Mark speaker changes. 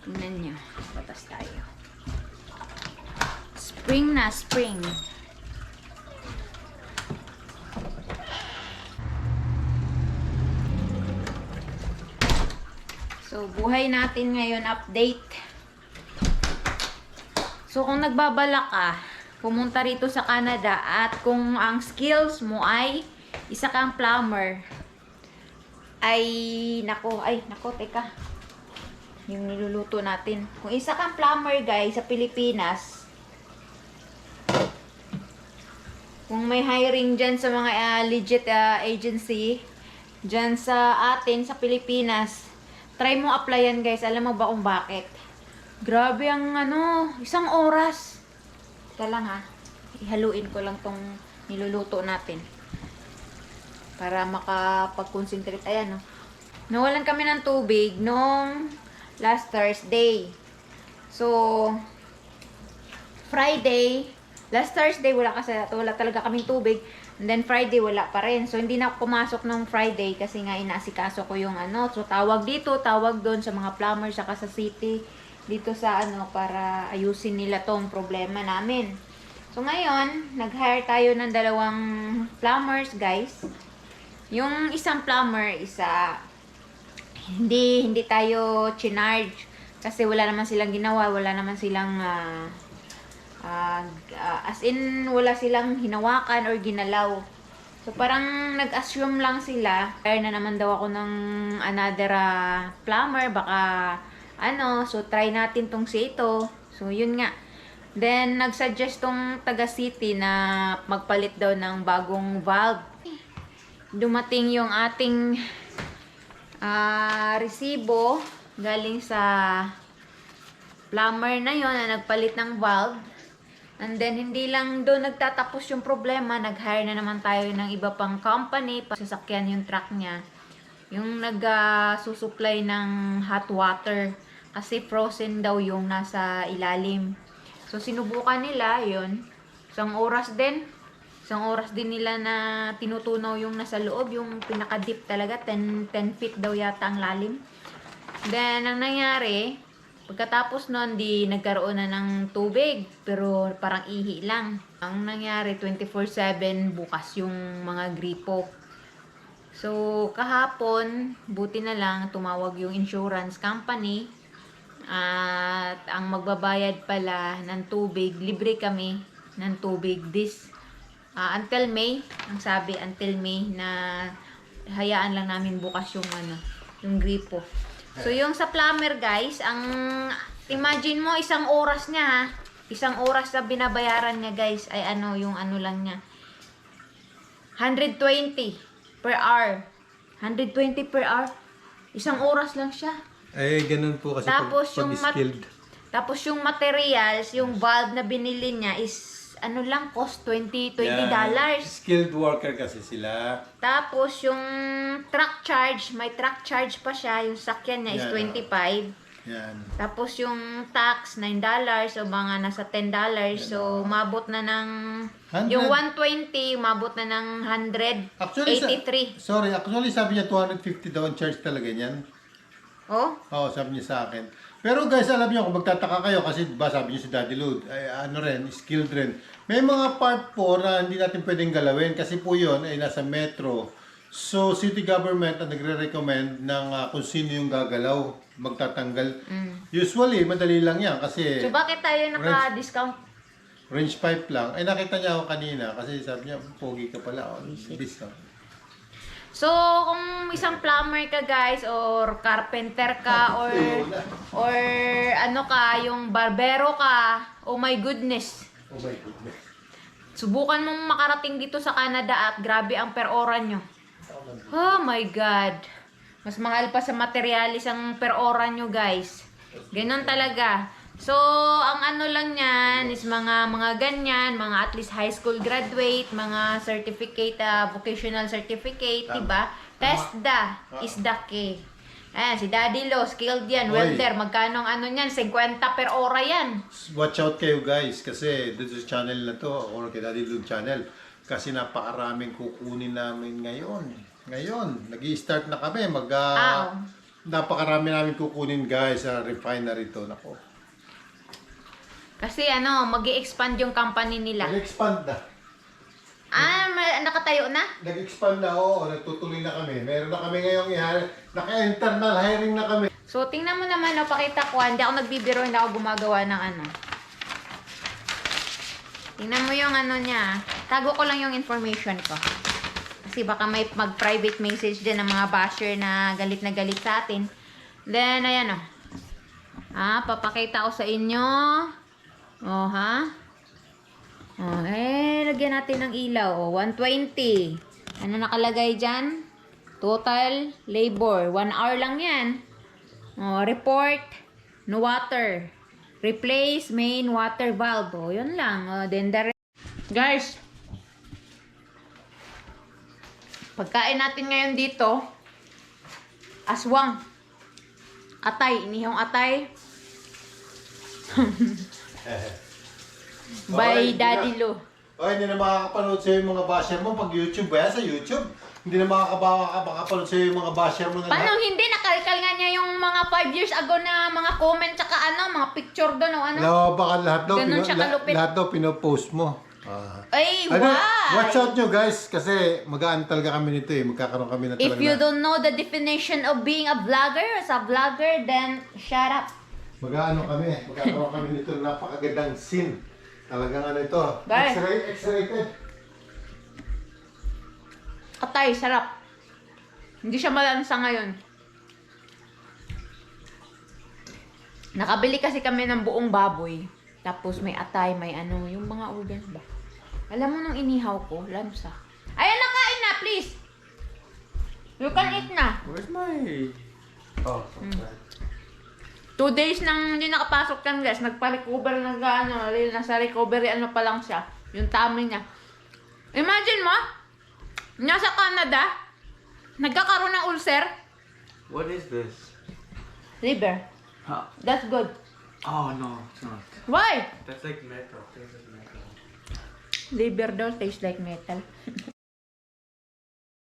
Speaker 1: Tingnan nyo. Batas tayo. Spring na, spring. So, buhay natin ngayon, update. So, kung nagbabalak ka, pumunta rito sa Canada at kung ang skills mo ay isa kang plumber, nako, teka. Yung niluluto natin. Kung isa kang plumber, guys, sa Pilipinas, kung may hiring dyan sa mga legit agency, dyan sa atin, sa Pilipinas, try mo applyan, guys. Alam mo ba kung bakit? Grabe ang isang oras. Teka lang ha. Ihaluin ko lang tong niluluto natin. Para makapag-concentrate. Ayan, no. Nawalan kami ng tubig nung last Thursday. So, Friday, last Thursday wala talaga kaming tubig. And then Friday wala pa rin. So, hindi na ako pumasok nung Friday kasi nga inaasikaso ko yung So, tawag dito, tawag doon sa mga plumber saka sa city. Dito sa para ayusin nila tong problema namin. So, ngayon, nag-hire tayo ng 2 plumbers, guys. Yung isang plumber, hindi tayo chinarge. Kasi wala naman silang ginawa, wala naman silang as in, wala silang hinawakan or ginalaw. So, parang nag-assume lang sila. Kaya na naman daw ako ng another plumber. Baka, so try natin tong si ito. So, yun nga. Then, nag-suggest tong taga-city na magpalit daw ng bagong valve. Dumating yung ating resibo galing sa plumber na yon na nagpalit ng valve. And then, hindi lang doon nagtatapos yung problema. Nag-hire na naman tayo ng iba pang company. Sasakyan yung truck niya. Yung nag-susupply ng hot water. Kasi frozen daw yung nasa ilalim. So, sinubukan nila yun. Isang oras din nila na tinutunaw yung nasa loob. Yung pinaka-deep talaga. 10 feet daw yata ang lalim. Then, ang nangyari, pagkatapos nun, di nagkaroon na ng tubig. Pero parang ihi lang. Ang nangyari, 24/7 bukas yung mga gripo. So, kahapon, buti na lang, tumawag yung insurance company. At ang magbabayad pala ng tubig, libre kami ng tubig until May. Ang sabi, until May na hayaan lang namin bukas yung gripo. So, yung sa plumber, guys, imagine mo, isang oras niya, ha? Isang oras na binabayaran niya, guys, ay yung lang niya. 120 per hour. 120 per hour. Isang oras lang siya.
Speaker 2: Ganun po kasi
Speaker 1: Tapos,
Speaker 2: pag skilled.
Speaker 1: Tapos, yung materials, yung valve na binili niya is, cost $20.
Speaker 2: Skilled worker kasi sila.
Speaker 1: Tapos, yung truck charge, may truck charge pa siya. Yung sakyan niya is $25.
Speaker 2: Yan.
Speaker 1: Tapos, yung tax, $9. O mga nasa $10. So, umabot na ng...
Speaker 2: 100.
Speaker 1: Yung 120, umabot na ng 183.
Speaker 2: Actually sabi niya 250 daw ang charge talaga niyan.
Speaker 1: Oh?
Speaker 2: Oo, sabi niya sa akin. Pero guys, alam niyo, kung magtataka kayo, kasi sabi niyo si Daddy Lud, skilled rin. May mga part po na hindi natin pwedeng galawin kasi po yun ay nasa metro. So, city government ang nagre-recommend ng kung sino yung gagalaw, magtatanggal. Usually, madali lang yan kasi...
Speaker 1: So, bakit tayo naka-discount?
Speaker 2: Range pipe lang. Ay, nakita niya ako kanina kasi sabi niya, pogi ka pala. Discount.
Speaker 1: So, kung isang plumber ka, guys, or carpenter ka, or yung barbero ka, oh my goodness.
Speaker 2: Oh my goodness.
Speaker 1: Subukan mong makarating dito sa Canada at grabe ang per hora nyo. Oh my God. Mas mahal pa sa materialis ang per hora nyo, guys. Ganon talaga. So, ang lang yan is mga ganyan, mga at least high school graduate, mga certificate, vocational certificate, diba? TESDA is the key. Ayan, si Daddy Lo, skilled yan, welder. Magkano ang niyan? 50 per hora yan.
Speaker 2: Watch out kayo, guys, kasi dito sa channel na to, or kay Daddy Lo channel, kasi napakaraming kukunin namin ngayon. Nag-i-start na kami, napakarami namin kukunin guys sa refinery to. Nako.
Speaker 1: Kasi mag-i-expand yung company nila.
Speaker 2: Nag-expand na.
Speaker 1: Nakatayo na?
Speaker 2: Nag-expand na, oo. Nagtutuloy na kami. Meron na kami ngayong naka-internal hiring na kami.
Speaker 1: So, tingnan mo naman, pakita ko. Hindi ako nagbibiro, hindi ako gumagawa ng Tingnan mo yung niya. Tago ko lang yung information ko. Kasi baka may mag-private message din ng mga basher na galit sa atin. Then, ayan papakita ko sa inyo. Lagyan natin ng ilaw. 120. Ano nakalagay dyan? Total labor. 1 hour lang yan. Report. No water. Replace main water valve. Yun lang. Then guys, pagkain natin ngayon dito, aswang. Atay. Inihong atay. By Daddy Lou.
Speaker 2: Hindi na makakapanood sa'yo yung mga basher mo pag YouTube ba yan? Sa YouTube? Hindi na makakapanood sa'yo yung mga basher mo na
Speaker 1: Paano hindi? Nakalkal nga niya yung mga 5 years ago na mga comment tsaka mga picture doon
Speaker 2: baka
Speaker 1: Ganun siya kalupit.
Speaker 2: lahat daw pinopost mo.
Speaker 1: Ay, why?
Speaker 2: Watch out nyo guys, kasi mag-aan talaga kami nito magkakaroon kami na talaga
Speaker 1: If you don't know the definition of being a vlogger, as a vlogger, then shut up.
Speaker 2: Magkakaroon kami nito ng napakagandang scene. Talagang ito.
Speaker 1: Guys.
Speaker 2: X-rated.
Speaker 1: Atay, sarap. Hindi siya malansa ngayon. Nakabili kasi kami ng buong baboy. Tapos may atay, may yung mga organ ba? Alam mo nung inihaw ko, lansa. Ayan na, kain na, please! You can eat na.
Speaker 3: Where's my... Oh, right.
Speaker 1: 2 days nang hindi nakapasok yan, guys. Nagpa-recover nasa recovery pa lang siya. Yung tummy niya. Imagine mo, nasa Canada, nagkakaroon ng ulcer.
Speaker 3: What is this?
Speaker 1: Liver.
Speaker 3: Huh.
Speaker 1: That's good.
Speaker 3: Oh, no, it's not.
Speaker 1: Why?
Speaker 3: That's like metal. Tastes like metal.
Speaker 1: Liver daw tastes like metal.